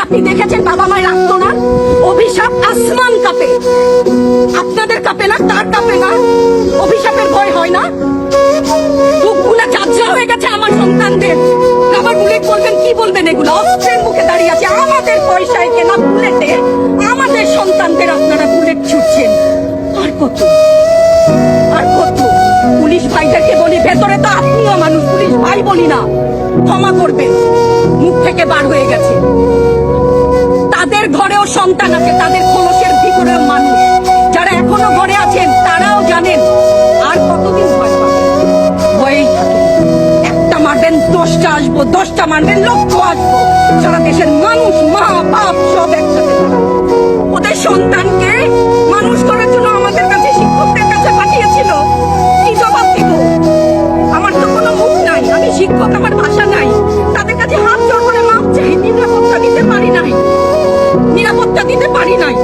আপনি দেখেছেন বাবা মায়ের আত্মনা? অভিশাপ আসমান কাঁপে, আপনাদের কাঁপে না? তার কাঁপে না? অভিশাপের ভয় হয় না? বুকগুলা ঝাঁঝরা হয়ে গেছে আমার সন্তানদের। আবার বুলেট বলবেন, কি বলবেন? এগুলো অস্ত্রের মুখে দাঁড়িয়ে আছে, আমাদের পয়সায় কেনা বুলেটে আমাদের সন্তানদের আপনারা বুলেট ছুটছেন। আর কত, আর কত? পুলিশ ভাইদেরকে বলি, ভেতরে তো আপনিও মানুষ, পুলিশ ভাই বলি না, ক্ষমা করবেন, মুখ থেকে বার হয়ে গেছে। তাদের ঘরেও সন্তান আছে, তাদের খোলসের ভিতরেও মানুষ। যারা এখনো ঘরে আছেন তারাও জানেন আর কতদিন ভয় পাবেন। ভয়েই থাকে, একটা মারবেন 10টা আসবো, 10টা মারবেন লক্ষ আসবো। সারা দেশের মানুষ, মা বাপ সব একসাথে ওদের সন্তানকে মানুষ করার জন্য আমাদের কাছে, শিক্ষকদের কাছে পাঠিয়েছিল। কি জবাব দিব? আমার তো কোনো মুখ নাই, আমি শিক্ষক, আমার ভাষা নাই। তাদের কাছে হাত জোড় করে মাপ চাই, নিরাপত্তা দিতে পারি নাই, নিরাপত্তা দিতে পারি নাই।